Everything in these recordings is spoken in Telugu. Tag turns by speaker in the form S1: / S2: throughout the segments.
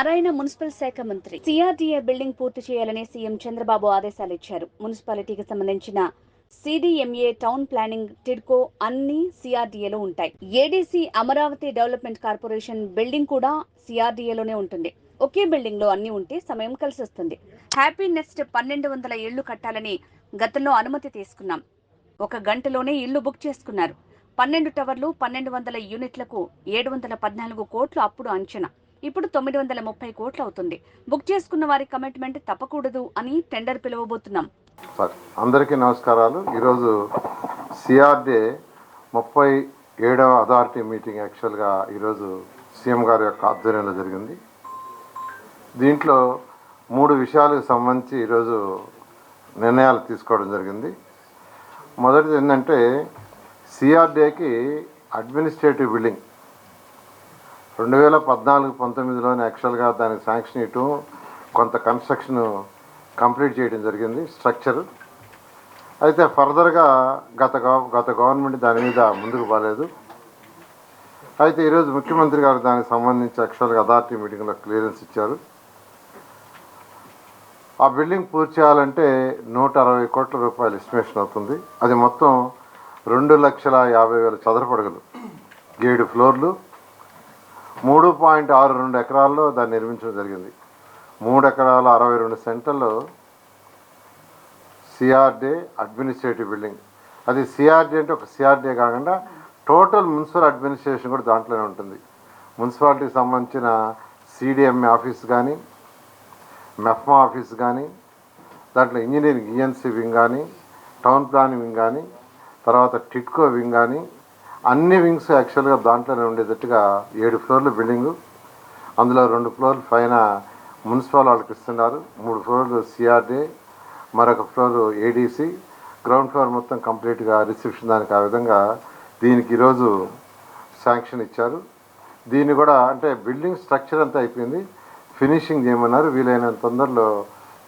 S1: నారాయణ మున్సిపల్ శాఖ మంత్రి సిఆర్డీఏ బిల్డింగ్ పూర్తి చేయాలని సీఎం చంద్రబాబు ఆదేశాలు ఇచ్చారు. మున్సిపాలిటీకి సంబంధించిన సిడిఎంఏ, టౌన్ ప్లానింగ్, టిడ్కో అన్ని సిఆర్డీఏలో ఉంటాయి. ADC Amaravati development corporation building కూడా సిఆర్డీఏలోనే ఉంటుంది. ఒకే బిల్డింగ్ లో అన్ని ఉంటే సమయం కలిసి వస్తుంది. హ్యాపీ నెస్ట్ 1200 ఇళ్లు కట్టాలని గతంలో అనుమతి తీసుకున్నాం. 1 గంటలోనే ఇళ్లు బుక్ చేసుకున్నారు. 12 టవర్లు, 1200 యూనిట్లకు 714 కోట్లు అప్పుడు అంచనా. ఇప్పుడు 930 కోట్లు అవుతుంది. బుక్ చేసుకున్న వారి కమిట్మెంట్ తప్పకూడదు అని టెండర్ పిలవబోతున్నాం.
S2: అందరికీ నమస్కారాలు. ఈరోజు సిఆర్డీఏ 37వ అథారిటీ మీటింగ్ యాక్చువల్గా ఈరోజు సీఎం గారి యొక్క ఆధ్వర్యంలో జరిగింది. దీంట్లో 3 విషయాలకు సంబంధించి ఈరోజు నిర్ణయాలు తీసుకోవడం జరిగింది. మొదటిది ఏంటంటే సిఆర్డీఏకి అడ్మినిస్ట్రేటివ్ బిల్డింగ్ 2014-19లోనే యాక్చువల్గా దానికి శాంక్షన్ ఇవ్వటం, కొంత కన్స్ట్రక్షన్ కంప్లీట్ చేయడం జరిగింది స్ట్రక్చర్. అయితే ఫర్దర్గా గత గవర్నమెంట్ దాని మీద ముందుకు పోలేదు. అయితే ఈరోజు ముఖ్యమంత్రి గారు దానికి సంబంధించి యాక్చువల్గా అథారిటీ మీటింగ్లో క్లియరెన్స్ ఇచ్చారు. ఆ బిల్డింగ్ పూర్తి చేయాలంటే 160 కోట్ల రూపాయలు ఎస్టిమేషన్ అవుతుంది. అది మొత్తం 2,50,000 చదరపు అడుగులు, 7 ఫ్లోర్లు, 3.62 ఎకరాల్లో దాన్ని నిర్మించడం జరిగింది. 3 ఎకరాల 62 సెంటర్లో సిఆర్డీఏ అడ్మినిస్ట్రేటివ్ బిల్డింగ్. అది సిఆర్డీఏ అంటే ఒక సిఆర్డీఏ కాకుండా టోటల్ మున్సిపల్ అడ్మినిస్ట్రేషన్ కూడా దాంట్లోనే ఉంటుంది. మున్సిపాలిటీకి సంబంధించిన సిడిఎంఏ ఆఫీస్ కానీ, మెఫ్మా ఆఫీస్ కానీ, దాంట్లో ఇంజనీరింగ్ ఈఎన్సీ వింగ్ కానీ, టౌన్ ప్లానింగ్ వింగ్ కానీ, తర్వాత టిడ్కో వింగ్ కానీ, అన్ని వింగ్స్ యాక్చువల్గా దాంట్లోనే ఉండేటట్టుగా 7 ఫ్లోర్ల బిల్డింగు. అందులో 2 ఫ్లోర్లు పైన మున్సిపల్ వాళ్ళకి ఇస్తున్నారు, 3 ఫ్లోర్లు సిఆర్డీఏ, మరొక ఫ్లోర్ ఏడీసీ, గ్రౌండ్ ఫ్లోర్ మొత్తం కంప్లీట్గా రిసెప్షన్ దానికి. ఆ విధంగా దీనికి ఈరోజు శాంక్షన్ ఇచ్చారు. దీన్ని కూడా అంటే బిల్డింగ్ స్ట్రక్చర్ అంతా అయిపోయింది, ఫినిషింగ్ చేయమన్నారు. వీలైనంత తొందరలో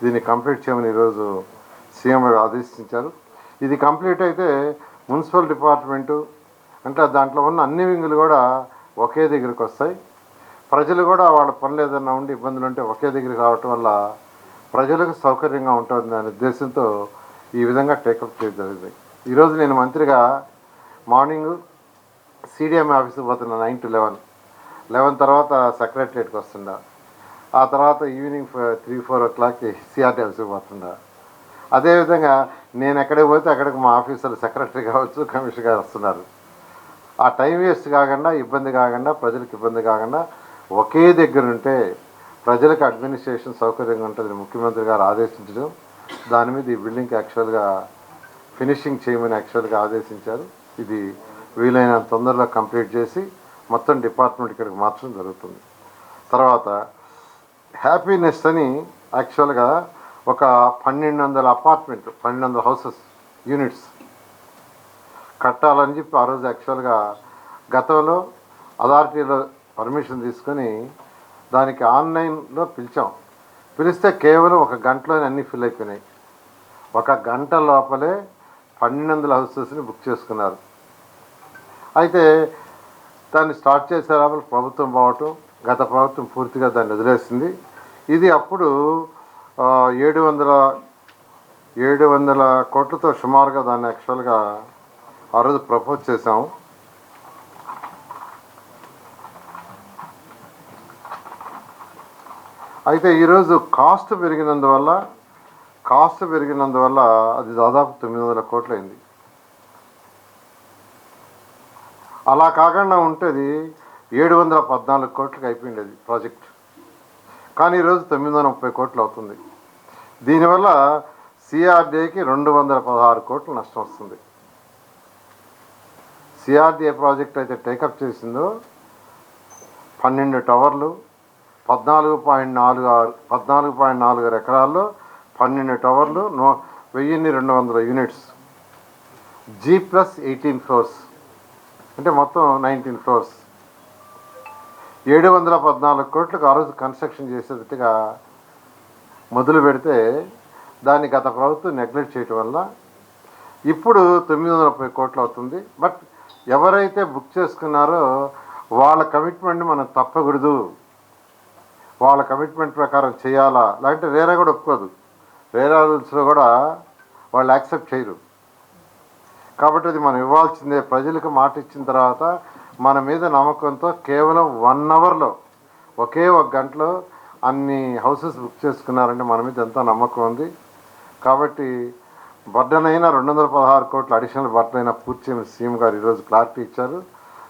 S2: దీన్ని కంప్లీట్ చేయమని ఈరోజు సీఎం ఆదేశించారు. ఇది కంప్లీట్ అయితే మున్సిపల్ డిపార్ట్మెంటు అంటే దాంట్లో ఉన్న అన్ని వింగులు కూడా ఒకే దగ్గరికి వస్తాయి. ప్రజలు కూడా వాళ్ళ పనులు ఏదైనా ఉండి ఇబ్బందులు ఉంటే ఒకే దగ్గరికి రావటం వల్ల ప్రజలకు సౌకర్యంగా ఉంటుంది అనే ఉద్దేశంతో ఈ విధంగా టేకప్ చేయడం జరిగింది. ఈరోజు నేను మంత్రిగా మార్నింగ్ సిడిఎంఏ ఆఫీస్కి పోతున్నా 9 to 11 తర్వాత సెక్రటరియట్కి వస్తుండా. ఆ తర్వాత ఈవినింగ్ 3-4 o'clock సిఆర్డీ ఆఫీస్కి పోతుండా. అదేవిధంగా నేను ఎక్కడికి పోతే అక్కడికి మా ఆఫీసర్లు సెక్రటరీ కావచ్చు, కమిషనర్ గారు వస్తున్నారు. ఆ టైం వేస్ట్ కాకుండా, ఇబ్బంది కాకుండా, ప్రజలకు ఇబ్బంది కాకుండా ఒకే దగ్గర ఉంటే ప్రజలకు అడ్మినిస్ట్రేషన్ సౌకర్యంగా ఉంటుందని ముఖ్యమంత్రి గారు ఆదేశించడం, దాని మీద ఈ బిల్డింగ్కి యాక్చువల్గా ఫినిషింగ్ చేయమని యాక్చువల్గా ఆదేశించారు. ఇది వీలైనంత తొందరలో కంప్లీట్ చేసి మొత్తం డిపార్ట్మెంట్ ఇక్కడికి మార్చడం జరుగుతుంది. తర్వాత హ్యాపీ నెస్ట్ అని యాక్చువల్గా ఒక 1200 అపార్ట్మెంట్లు, 1200 హౌసెస్ యూనిట్స్ కట్టాలని చెప్పి ఆ రోజు యాక్చువల్గా గతంలో అథారిటీలో పర్మిషన్ తీసుకొని దానికి ఆన్లైన్లో పిలిస్తే కేవలం 1 గంటలోనే అన్నీ ఫిల్ అయిపోయినాయి. 1 గంట లోపలే 1200 హౌసెస్ని బుక్ చేసుకున్నారు. అయితే దాన్ని స్టార్ట్ చేసే లోపల ప్రభుత్వం పోవటం, గత ప్రభుత్వం పూర్తిగా దాన్ని వదిలేసింది. ఇది అప్పుడు 700 కోట్లతో సుమారుగా దాన్ని యాక్చువల్గా ఆ రోజు ప్రపోజ్ చేశాము. అయితే ఈరోజు కాస్ట్ పెరిగినందువల్ల అది దాదాపు 900 కోట్లు అయింది. అలా కాకుండా ఉంటుంది 714 కోట్లకి అయిపోయింది అది ప్రాజెక్ట్. కానీ ఈరోజు 930 కోట్లు అవుతుంది. దీనివల్ల సిఆర్డీఏకి 216 కోట్లు నష్టం వస్తుంది. సిఆర్డీఏ ప్రాజెక్ట్ అయితే టేకప్ చేసిందో 12 టవర్లు, 14.46 ఎకరాల్లో 12 టవర్లు, 1200 యూనిట్స్, G+18 ఫ్లోర్స్ అంటే మొత్తం 19 ఫ్లోర్స్, 714 కోట్లకు ఆ రోజు కన్స్ట్రక్షన్ చేసేటట్టుగా మొదలు పెడితే దాన్ని గత ప్రభుత్వం నెగ్లెక్ట్ చేయటం వల్ల ఇప్పుడు 930 కోట్లు అవుతుంది. బట్ ఎవరైతే బుక్ చేసుకున్నారో వాళ్ళ కమిట్మెంట్ మనం తప్పకూడదు. వాళ్ళ కమిట్మెంట్ ప్రకారం చేయాలా, లేదంటే రేరా కూడా ఒప్పుకోదు. రేరా రూల్స్లో కూడా వాళ్ళు యాక్సెప్ట్ చేయరు. కాబట్టి అది మనం ఇవ్వాల్సిందే. ప్రజలకు మాట ఇచ్చిన తర్వాత మన మీద నమ్మకంతో కేవలం 1 అవర్లో, ఒకే 1 గంటలో అన్ని హౌసెస్ బుక్ చేసుకున్నారంటే మన మీద ఎంతో నమ్మకం ఉంది. కాబట్టి బర్డన్ అయినా 216 కోట్ల అడిషనల్ బర్డన్ అయినా పూర్తి చేయమని సీఎం గారు ఈరోజు క్లారిటీ ఇచ్చారు.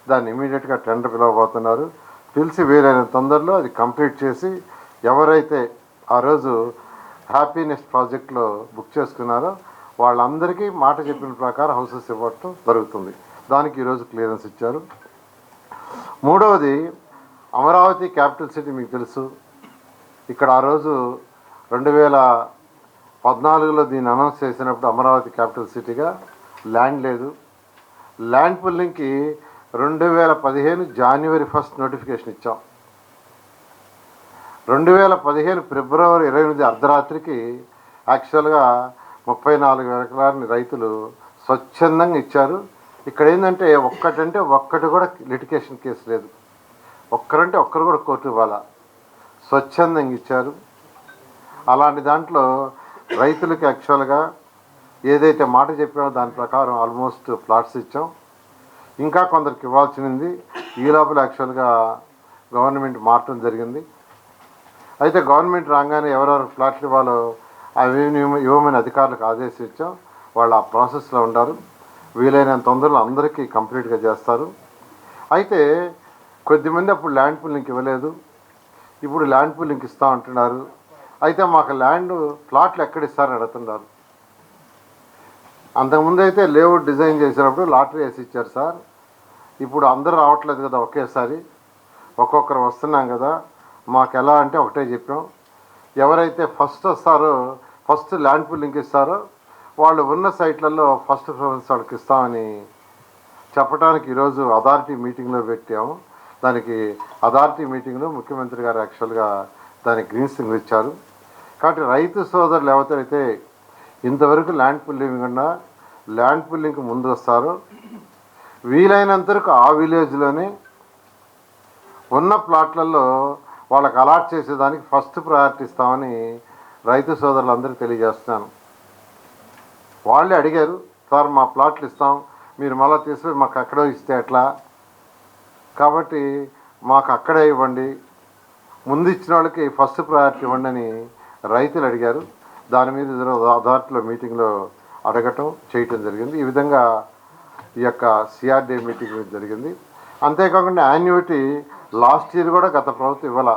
S2: దాన్ని ఇమీడియట్గా టెండర్ పిలవబోతున్నారు. పిలిచి వీలైన తొందరలో అది కంప్లీట్ చేసి ఎవరైతే ఆ రోజు హ్యాపీనెస్ ప్రాజెక్ట్లో బుక్ చేసుకున్నారో వాళ్ళందరికీ మాట చెప్పిన ప్రకారం హౌసెస్ ఇవ్వటం జరుగుతుంది. దానికి ఈరోజు క్లియరెన్స్ ఇచ్చారు. మూడవది, అమరావతి క్యాపిటల్ సిటీ మీకు తెలుసు. ఇక్కడ ఆ రోజు 2014లో దీన్ని అనౌన్స్ చేసినప్పుడు అమరావతి క్యాపిటల్ సిటీగా ల్యాండ్ లేదు. ల్యాండ్ పుల్లింగ్కి 2015 జనవరి 1 నోటిఫికేషన్ ఇచ్చాం. 2015 ఫిబ్రవరి 28 అర్ధరాత్రికి యాక్చువల్గా 34 ఎకరాలని రైతులు స్వచ్ఛందంగా ఇచ్చారు. ఇక్కడ ఏంటంటే ఒక్కటి కూడా లిటిగేషన్ కేసు లేదు. ఒక్కరు కూడా కోర్టు ఇవ్వాలా, స్వచ్ఛందంగా ఇచ్చారు. అలాంటి దాంట్లో రైతులకి యాక్చువల్గా ఏదైతే మాట చెప్పామో దాని ప్రకారం ఆల్మోస్ట్ ప్లాట్స్ ఇచ్చాం. ఇంకా కొందరికి ఇవ్వాల్సింది. ఈ లోపల యాక్చువల్గా గవర్నమెంట్ మారటం జరిగింది. అయితే గవర్నమెంట్ రాగానే ఎవరెవరు ఫ్లాట్లు ఇవ్వాలో అవి ఇవ్వమని అధికారులకు ఆదేశించాం. వాళ్ళు ఆ ప్రాసెస్లో ఉన్నారు. వీలైనంత తొందరలో అందరికీ కంప్లీట్గా చేస్తారు. అయితే కొద్దిమంది అప్పుడు ల్యాండ్ పూలింగ్కి ఇవ్వలేదు, ఇప్పుడు ల్యాండ్ పూలింగ్కి ఇస్తా అంటున్నారు. అయితే మాకు ల్యాండ్ ప్లాట్లు ఎక్కడ ఇస్తారని అడుగుతున్నారు. అంతకుముందు అయితే లేఅవుట్ డిజైన్ చేసినప్పుడు లాటరీ వేసి ఇచ్చారు సార్. ఇప్పుడు అందరూ రావట్లేదు కదా ఒకేసారి, ఒక్కొక్కరు వస్తున్నాం కదా. మాకు ఎలా అంటే ఒకటే చెప్పాం, ఎవరైతే ఫస్ట్ వస్తారో, ఫస్ట్ ల్యాండ్ పూలింగ్కి ఇస్తారో వాళ్ళు ఉన్న సైట్లలో ఫస్ట్ ప్రిఫరెన్స్ వాళ్ళకి ఇస్తామని చెప్పడానికి ఈరోజు అథారిటీ మీటింగ్లో పెట్టాము. దానికి అథారిటీ మీటింగ్లో ముఖ్యమంత్రి గారు యాక్చువల్గా దానికి గ్రీన్ సిగ్నల్ ఇచ్చారు. కాబట్టి రైతు సోదరులు ఎవరైతే ఇంతవరకు ల్యాండ్ పుల్లింగ్కి ముందు వస్తారో వీలైనంత వరకు ఆ విలేజ్లోనే ఉన్న ప్లాట్లలో వాళ్ళకి అలాట్ చేసేదానికి ఫస్ట్ ప్రయారిటీ ఇస్తామని రైతు సోదరులందరికీ తెలియజేస్తున్నాను. వాళ్ళే అడిగారు, సార్ మా ప్లాట్లు ఇస్తాం, మీరు మళ్ళీ తీసుకుని మాకు అక్కడే ఇస్తే ఎట్లా, కాబట్టి మాకు అక్కడే ఇవ్వండి, ముందు ఇచ్చిన వాళ్ళకి ఫస్ట్ ప్రయారిటీ ఇవ్వండి అని రైతులు అడిగారు. దాని మీద అథారిటీలో మీటింగ్లో అడగటం చేయటం జరిగింది. ఈ విధంగా ఈ యొక్క సిఆర్డీఏ మీటింగ్ జరిగింది. అంతేకాకుండా యాన్యుటీ లాస్ట్ ఇయర్ కూడా గత ప్రభుత్వం ఇవ్వాల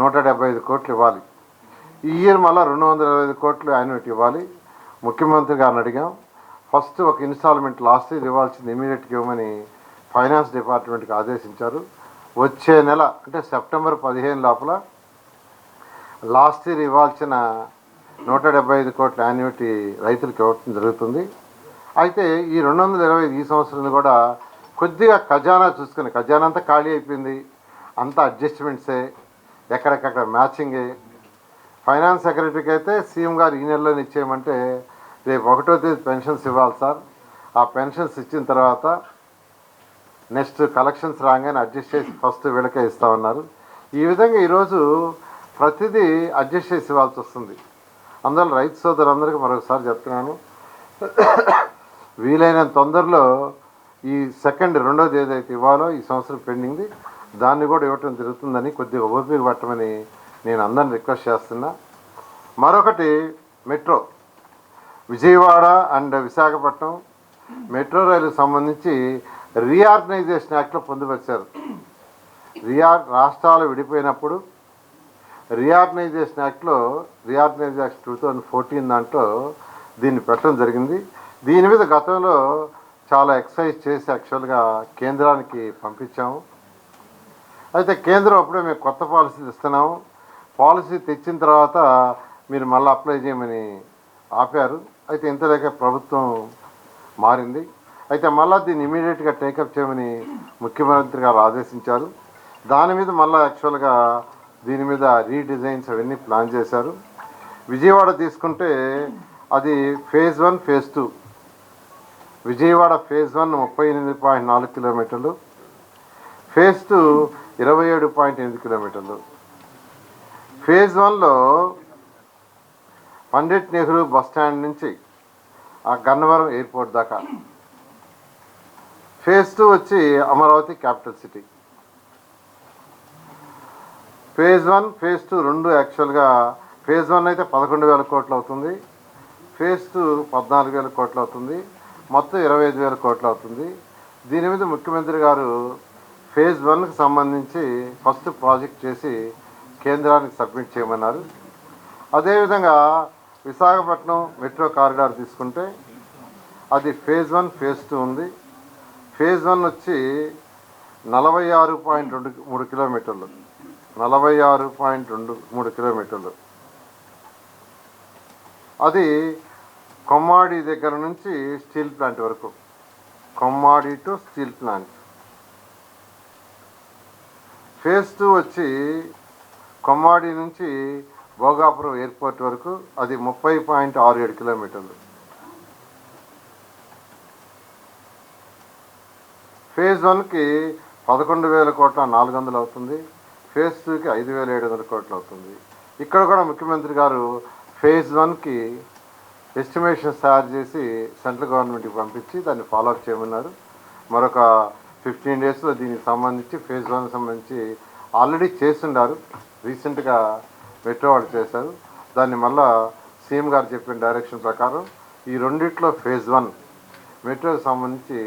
S2: 175 కోట్లు ఇవ్వాలి. ఈ ఇయర్ మళ్ళీ 225 కోట్లు యాన్యుటీ ఇవ్వాలి. ముఖ్యమంత్రి గారిని అడిగాం. ఫస్ట్ ఒక ఇన్స్టాల్మెంట్ లాస్ట్ ఇయర్ ఇవ్వాల్సింది ఇమీడియట్గా ఇవ్వమని ఫైనాన్స్ డిపార్ట్మెంట్కి ఆదేశించారు. వచ్చే నెల అంటే సెప్టెంబర్ 15 లోపల లాస్ట్ ఇయర్ ఇవ్వాల్సిన 175 కోట్ల యాన్యుటీ రైతులకు ఇవ్వడం జరుగుతుంది. అయితే ఈ 225 ఈ సంవత్సరం కూడా కొద్దిగా ఖజానా చూసుకుని, ఖజానా అంతా ఖాళీ అయిపోయింది, అంతా అడ్జస్ట్మెంట్సే, ఎక్కడికక్కడ మ్యాచింగే. ఫైనాన్స్ సెక్రటరీకి అయితే సీఎం గారు ఈ నెలలోనే ఇచ్చేయమంటే రేపు 1వ తేదీ పెన్షన్స్ ఇవ్వాలి సార్. ఆ పెన్షన్స్ ఇచ్చిన తర్వాత నెక్స్ట్ కలెక్షన్స్ రాగానే అడ్జస్ట్ చేసి ఫస్ట్ వీళ్ళకే ఇస్తామన్నారు. ఈ విధంగా ఈరోజు ప్రతిదీ అడ్జస్ట్ చేసి ఇవ్వాల్సి వస్తుంది. అందువల్ల రైతు సోదరులందరికీ మరొకసారి చెప్తున్నాను, వీలైనంత తొందరలో ఈ రెండవ తేదీ అయితే ఇవ్వాలో ఈ సంవత్సరం పెండింగ్ది దాన్ని కూడా ఇవ్వటం జరుగుతుందని కొద్దిగా ఓపిక పట్టమని నేను అందరిని రిక్వెస్ట్ చేస్తున్నా. మరొకటి metro, Vijayawada and Visakhapatnam metro రైలుకు సంబంధించి రీఆర్గనైజేషన్ యాక్ట్లో పొందుపరిచారు. రాష్ట్రాలు విడిపోయినప్పుడు రీఆర్గనైజేషన్ యాక్ట్ 2014 దాంట్లో దీన్ని పెట్టడం జరిగింది. దీని మీద గతంలో చాలా ఎక్సర్సైజ్ చేసి యాక్చువల్గా కేంద్రానికి పంపించాము. అయితే కేంద్రం అప్పుడే మేము కొత్త పాలసీలు ఇస్తున్నాము, పాలసీ తెచ్చిన తర్వాత మీరు మళ్ళీ అప్లై చేయమని ఆపారు. అయితే ఇంతలేక ప్రభుత్వం మారింది. అయితే మళ్ళీ దీన్ని ఇమీడియట్గా టేకప్ చేయమని ముఖ్యమంత్రి గారు ఆదేశించారు. దాని మీద మళ్ళీ యాక్చువల్గా దీని మీద రీడిజైన్స్ అవన్నీ ప్లాన్ చేశారు. విజయవాడ తీసుకుంటే అది ఫేజ్ 1 ఫేజ్ 2. విజయవాడ ఫేజ్ 1 38.4 కిలోమీటర్లు, ఫేజ్ 2 27.8 కిలోమీటర్లు. ఫేజ్ 1లో పండిట్ నెహ్రూ బస్ స్టాండ్ నుంచి ఆ గన్నవరం ఎయిర్పోర్ట్ దాకా. ఫేజ్ 2 వచ్చి Amaravati capital city. Phase 1 phase 2 రెండు యాక్చువల్గా ఫేజ్ 1 అయితే 11,000 కోట్లు అవుతుంది, ఫేజ్ 2 14,000 కోట్లు అవుతుంది, మొత్తం 25,000 కోట్లు అవుతుంది. దీని మీద ముఖ్యమంత్రి గారు ఫేజ్ 1కి సంబంధించి ఫస్ట్ ప్రాజెక్ట్ చేసి కేంద్రానికి సబ్మిట్ చేయమన్నారు. అదేవిధంగా విశాఖపట్నం మెట్రో కారిడార్ తీసుకుంటే అది ఫేజ్ 1 ఫేజ్ 2 ఉంది. ఫేజ్ 1 వచ్చి 46.23 కిలోమీటర్లు, 46.23 కిలోమీటర్లు. అది కొమ్మాడి దగ్గర నుంచి స్టీల్ ప్లాంట్ వరకు, Kommadi to steal plant. Phase 2 వచ్చి కొమ్మాడి నుంచి భోగాపురం ఎయిర్పోర్ట్ వరకు, అది 30.67 కిలోమీటర్లు. ఫేజ్ 1కి 11,000 కోట్ల 400 అవుతుంది, ఫేజ్ 2కి 5,700 కోట్లు అవుతుంది. ఇక్కడ కూడా ముఖ్యమంత్రి గారు ఫేజ్ 1కి ఎస్టిమేషన్స్ తయారు చేసి సెంట్రల్ గవర్నమెంట్కి పంపించి దాన్ని ఫాలోఅప్ చేయమన్నారు. మరొక 15 డేస్లో దీనికి సంబంధించి ఫేజ్ 1కి సంబంధించి ఆల్రెడీ చేస్తుండారు. రీసెంట్గా మెట్రో వాళ్ళు చేశారు. దాన్ని మళ్ళా సీఎం గారు చెప్పిన డైరెక్షన్ ప్రకారం ఈ రెండిట్లో ఫేజ్ 1 మెట్రోకి సంబంధించి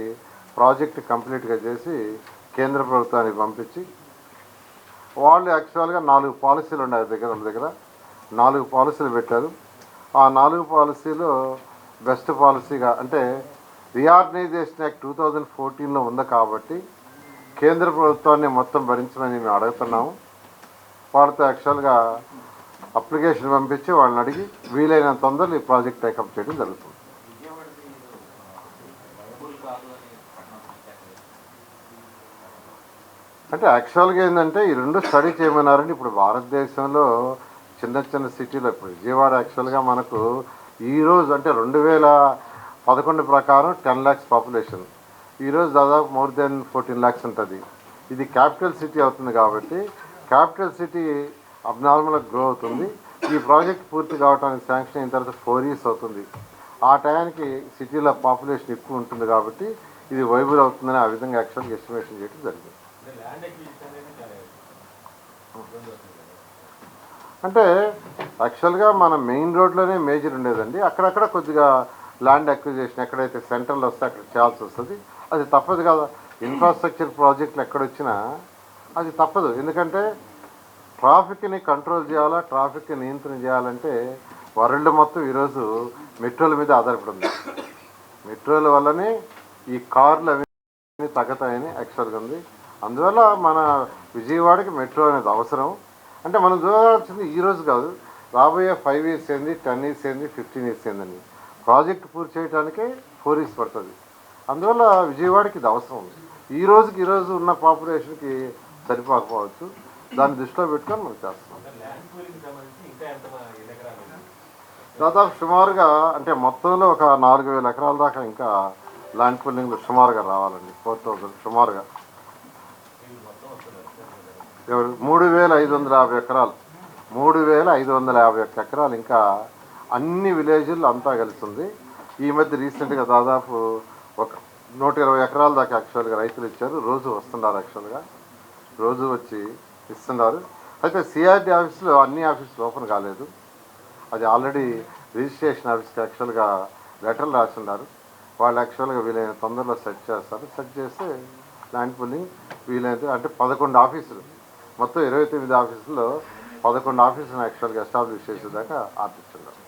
S2: ప్రాజెక్ట్ కంప్లీట్గా చేసి కేంద్ర ప్రభుత్వానికి పంపించి, వాళ్ళు యాక్చువల్గా 4 పాలసీలు ఉన్నాయి వాళ్ళ దగ్గర 4 పాలసీలు పెట్టారు. ఆ 4 పాలసీలో బెస్ట్ పాలసీగా అంటే రీఆర్గనైజేషన్ యాక్ట్ 2014లో ఉంది కాబట్టి కేంద్ర ప్రభుత్వాన్ని మొత్తం భరించమని మేము అడుగుతున్నాము. వాళ్ళతో యాక్చువల్గా అప్లికేషన్ పంపించి వాళ్ళని అడిగి వీలైనంత తొందరలో ఈ ప్రాజెక్ట్ టేకప్ చేయడం జరుగుతుంది. అంటే యాక్చువల్గా ఏంటంటే ఈ రెండు స్టడీ చేయమన్నారండి. ఇప్పుడు భారతదేశంలో చిన్న చిన్న సిటీలో ఇప్పుడు విజయవాడ యాక్చువల్గా మనకు ఈరోజు అంటే 2011 ప్రకారం 10 lakhs పాపులేషన్, ఈరోజు దాదాపు మోర్ దెన్ 14 lakhs ఉంటుంది. ఇది క్యాపిటల్ సిటీ అవుతుంది కాబట్టి క్యాపిటల్ సిటీ అబ్నార్మల్గా గ్రో అవుతుంది. ఈ ప్రాజెక్ట్ పూర్తి కావడానికి శాంక్షన్ అయిన తర్వాత 4 years అవుతుంది. ఆ టైంకి సిటీలో పాపులేషన్ ఎక్కువ ఉంటుంది కాబట్టి ఇది వైబుల్ అవుతుందని ఆ విధంగా యాక్చువల్గా ఎస్టిమేషన్ చేయడం జరిగింది. అంటే యాక్చువల్గా మన మెయిన్ రోడ్లోనే మేజర్ ఉండేదండి. అక్కడక్కడ కొద్దిగా ల్యాండ్ అక్విజిషన్ ఎక్కడైతే సెంట్రల్ వస్తే అక్కడ చేయాల్సి వస్తుంది. అది తప్పదు కదా, ఇన్ఫ్రాస్ట్రక్చర్ ప్రాజెక్టులు ఎక్కడొచ్చినా అది తప్పదు. ఎందుకంటే ట్రాఫిక్ని కంట్రోల్ చేయాలా, ట్రాఫిక్ని నియంత్రణ చేయాలంటే వరల్డ్ మొత్తం ఈరోజు మెట్రోల మీద ఆధారపడి ఉంది. మెట్రోల వల్లనే ఈ కార్లు అవి తగ్గుతాయని యాక్చువల్గా ఉంది. అందువల్ల మన విజయవాడకి మెట్రో అనేది అవసరం. అంటే మనం చూడాల్సింది ఈరోజు కాదు, రాబోయే 5 years ఏంది, 10 years ఏంది, 15 years ఏందని. ప్రాజెక్ట్ పూర్తి చేయడానికే 4 years పడుతుంది. అందువల్ల విజయవాడకి ఇది అవసరం ఉంది. ఈరోజు ఉన్న పాపులేషన్కి సరిపోకపోవచ్చు. దాన్ని దృష్టిలో పెట్టుకొని మనం చేస్తున్నాం. దాదాపు సుమారుగా అంటే మొత్తంలో ఒక 4,000 ఎకరాల దాకా ఇంకా ల్యాండ్ పూలింగ్లు సుమారుగా రావాలండి. 4,000 సుమారుగా. 3,550 ఎకరాలు, 3,551 ఎకరాలు ఇంకా అన్ని విలేజ్లు అంతా కలిసింది. ఈ మధ్య రీసెంట్గా దాదాపు ఒక 120 ఎకరాల దాకా యాక్చువల్గా రైతులు ఇచ్చారు. రోజు వస్తున్నారు, యాక్చువల్గా రోజు వచ్చి ఇస్తున్నారు. అయితే సిఆర్డీ ఆఫీసులో అన్ని ఆఫీసులు ఓపెన్ కాలేదు. అది ఆల్రెడీ రిజిస్ట్రేషన్ ఆఫీస్కి యాక్చువల్గా లెటర్లు రాస్తున్నారు. వాళ్ళు యాక్చువల్గా వీలైన తొందరలో సెట్ చేస్తారు. సెట్ చేస్తే ల్యాండ్ పూలింగ్ వీలైతే అంటే 11 ఆఫీసులు, మొత్తం 29 ఆఫీసుల్లో 11 ఆఫీసులను యాక్చువల్గా ఎస్టాబ్లిష్ చేసేదాకా ఆర్టిస్తున్నారు.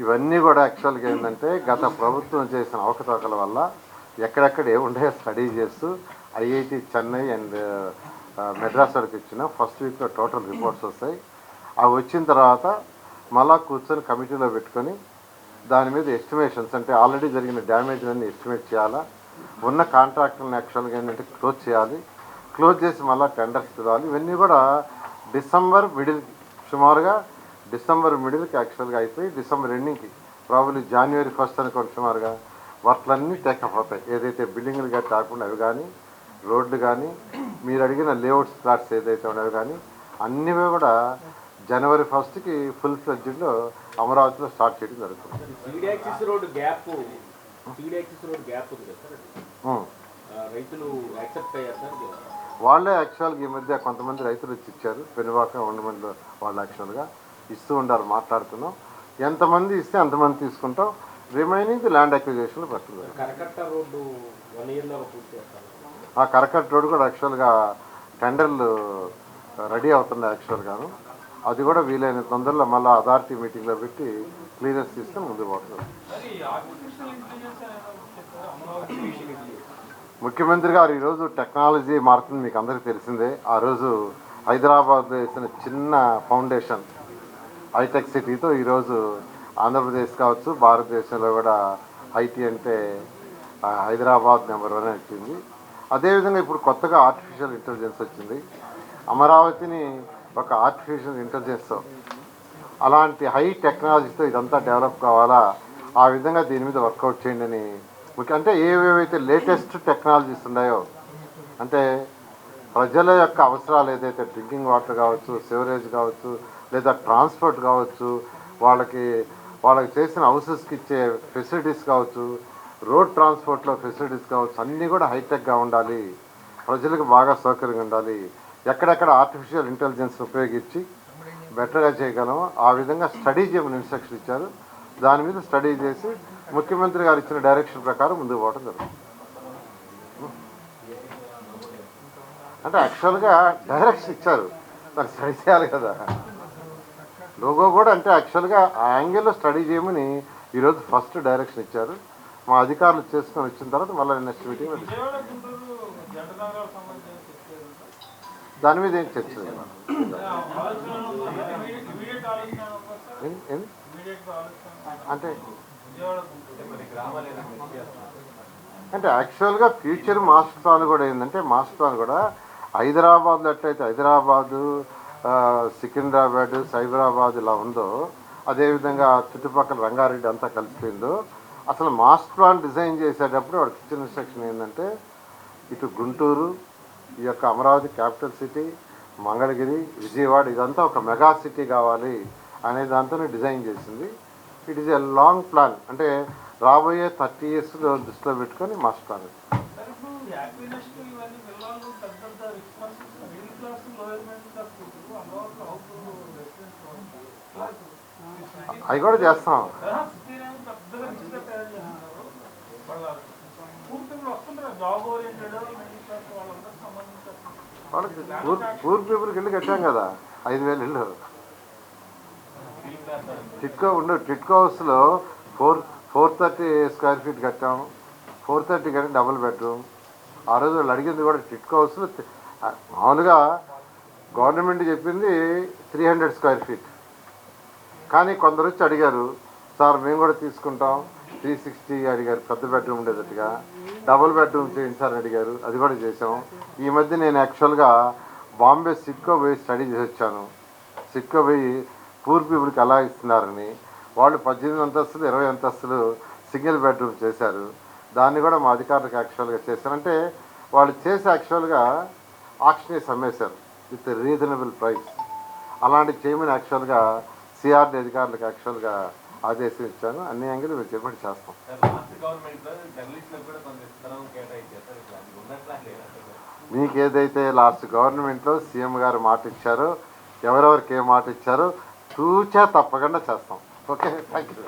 S2: ఇవన్నీ కూడా యాక్చువల్గా ఏంటంటే గత ప్రభుత్వం చేసిన అవకతవకల వల్ల ఎక్కడెక్కడ ఏముంటాయో స్టడీ చేస్తూ ఐఐటి చెన్నై అండ్ మెడ్రాస్ వరకు ఇచ్చిన ఫస్ట్ వీక్లో టోటల్ రిపోర్ట్స్ వస్తాయి. అవి వచ్చిన తర్వాత మళ్ళా కూర్చొని కమిటీలో పెట్టుకొని దాని మీద ఎస్టిమేషన్స్ అంటే ఆల్రెడీ జరిగిన డ్యామేజ్లన్నీ ఎస్టిమేట్ చేయాలా, ఉన్న కాంట్రాక్టులను యాక్చువల్గా ఏంటంటే క్లోజ్ చేయాలి, క్లోజ్ చేసి మళ్ళీ టెండర్స్ పిలవాలి. ఇవన్నీ కూడా డిసెంబర్ మిడిల్కి యాక్చువల్గా అయిపోయి డిసెంబర్ ఎండింగ్కి ప్రాబబ్లీ January 1st అనుకోండి సుమారుగా వర్క్లన్నీ టేకప్ అవుతాయి. ఏదైతే బిల్డింగ్లుగా కాకుండా అవి కానీ రోడ్లు కానీ మీరు అడిగిన లేఅవుట్స్ ప్లాట్స్ ఏదైతే ఉన్నాయో కానీ అన్నీ కూడా జనవరి 1కి ఫుల్ ఫ్లెడ్జ్డ్లో అమరావతిలో స్టార్ట్ చేయడం జరుగుతుంది. వాళ్ళే యాక్చువల్గా ఈ మధ్య కొంతమంది రైతులు ఇచ్చారు, పెనుబాక ఉండమంది వాళ్ళు యాక్చువల్గా ఇస్తూ ఉండారు, మాట్లాడుతున్నాం. ఎంతమంది ఇస్తే అంతమంది తీసుకుంటాం, రిమైనింగ్ ల్యాండ్ అక్విజిషన్లో పడుతుంది. ఆ కరకట్ట రోడ్డు కూడా యాక్చువల్గా టెండర్లు రెడీ అవుతున్నాయి యాక్చువల్గాను. అది కూడా వీలైన తొందరలో మళ్ళీ అథారిటీ మీటింగ్లో పెట్టి క్లియరెన్స్ తీసుకొని ముందుకు పోతుంది. ముఖ్యమంత్రి గారు ఈరోజు టెక్నాలజీ మారుతుంది, మీకు అందరికీ తెలిసిందే. ఆ రోజు హైదరాబాద్లో వేసిన చిన్న ఫౌండేషన్ హైటెక్ సిటీతో ఈరోజు ఆంధ్రప్రదేశ్ కావచ్చు, భారతదేశంలో కూడా ఐటీ అంటే హైదరాబాద్ నెంబర్ 1 వచ్చింది. అదేవిధంగా ఇప్పుడు కొత్తగా ఆర్టిఫిషియల్ ఇంటెలిజెన్స్ వచ్చింది. అమరావతిని ఒక ఆర్టిఫిషియల్ ఇంటెలిజెన్స్ అలాంటి హై టెక్నాలజీతో ఇదంతా డెవలప్ కావాలా, ఆ విధంగా దీని మీద వర్కౌట్ చేయండి అని అంటే ఏవేవైతే లేటెస్ట్ టెక్నాలజీస్ ఉన్నాయో, అంటే ప్రజల యొక్క అవసరాలు ఏదైతే డ్రింకింగ్ వాటర్ కావచ్చు, సివరేజ్ కావచ్చు, లేదా ట్రాన్స్పోర్ట్ కావచ్చు, వాళ్ళకి చేసిన హౌసెస్కి ఇచ్చే ఫెసిలిటీస్ కావచ్చు, రోడ్ ట్రాన్స్పోర్ట్లో ఫెసిలిటీస్ కావచ్చు, అన్నీ కూడా హైటెక్గా ఉండాలి, ప్రజలకు బాగా సౌకర్యంగా ఉండాలి. ఎక్కడెక్కడ ఆర్టిఫిషియల్ ఇంటెలిజెన్స్ ఉపయోగించి బెటర్గా చేయగలము ఆ విధంగా స్టడీ చేయమని ఇన్స్ట్రక్షన్ ఇచ్చారు. దాని మీద స్టడీ చేసి ముఖ్యమంత్రి గారు ఇచ్చిన డైరెక్షన్ ప్రకారం ముందుకు పోవడం జరుగుతుంది. అంటే యాక్చువల్గా డైరెక్షన్ ఇచ్చారు, దాన్ని స్టడీ చేయాలి కదా. లోగో కూడా అంటే యాక్చువల్గా ఆ యాంగిల్లో స్టడీ చేయమని ఈరోజు ఫస్ట్ డైరెక్షన్ ఇచ్చారు. మా అధికారులు చేసుకొని వచ్చిన తర్వాత మళ్ళీ నెక్స్ట్ మీటింగ్ దాని మీద ఏం చర్చ అంటే యాక్చువల్గా ఫ్యూచర్ మాస్టర్ ప్లాన్ కూడా ఏంటంటే, మాస్టర్ ప్లాన్ కూడా హైదరాబాద్లో ఎట్లయితే హైదరాబాదు, సికింద్రాబాద్, సైబరాబాద్ ఇలా ఉందో, అదేవిధంగా చుట్టుపక్కల రంగారెడ్డి అంతా కలిసిపోయిందో, అసలు మాస్టర్ ప్లాన్ డిజైన్ చేసేటప్పుడు వాడికి ఇచ్చిన ఇన్స్ట్రక్షన్ ఏంటంటే, ఇటు గుంటూరు, ఈ యొక్క అమరావతి క్యాపిటల్ సిటీ, మంగళగిరి, విజయవాడ ఇదంతా ఒక మెగా సిటీ కావాలి అనే దాంతోనే డిజైన్ చేసింది. It is a long plan, అంటే రాబోయే 30 yearsలో దృష్టిలో పెట్టుకొని మాస్టర్ ప్లాన్. అవి కూడా చేస్తాం. వాళ్ళకి పూర్ పీపుల్కి ఇల్లు కట్టాం కదా, 5,000 ఇల్లు. టిట్కో హౌస్లో 430 square feet కట్టాం. 430 కానీ డబుల్ బెడ్రూమ్. ఆ రోజు వాళ్ళు అడిగింది కూడా టిట్కో హౌస్లో మామూలుగా గవర్నమెంట్ చెప్పింది 300 square feet. కానీ కొందరు వచ్చి అడిగారు, సార్ మేము కూడా తీసుకుంటాం 360 అడిగారు, పెద్ద బెడ్రూమ్ ఉండేటట్టుగా. డబుల్ బెడ్రూమ్ చేయండి సార్ అడిగారు, అది కూడా చేసాం. ఈ మధ్య నేను యాక్చువల్గా బాంబే సిట్కో పోయి స్టడీ చేసి వచ్చాను. సిట్కో పోయి పూర్ పీపుల్కి ఎలా ఇస్తున్నారని, వాళ్ళు 18 అంతస్తులు 20 అంతస్తులు సింగిల్ బెడ్రూమ్ చేశారు. దాన్ని కూడా మా అధికారులకు యాక్చువల్గా చేశారు. అంటే వాళ్ళు చేసి యాక్చువల్గా ఆక్షన్కి అమ్మేశారు విత్ రీజనబుల్ ప్రైస్. అలాంటివి చేయమని యాక్చువల్గా సిఆర్డీ అధికారులకు యాక్చువల్గా ఆదేశం ఇచ్చాను. అన్ని యాంగిల్ మీరు చెప్పండి చేస్తాం. మీకు ఏదైతే లాస్ట్ గవర్నమెంట్లో సీఎం గారు మాట ఇచ్చారో, ఎవరెవరికి ఏ మాట ఇచ్చారో తూచా తప్పకుండా చేస్తాం. Okay, thank you.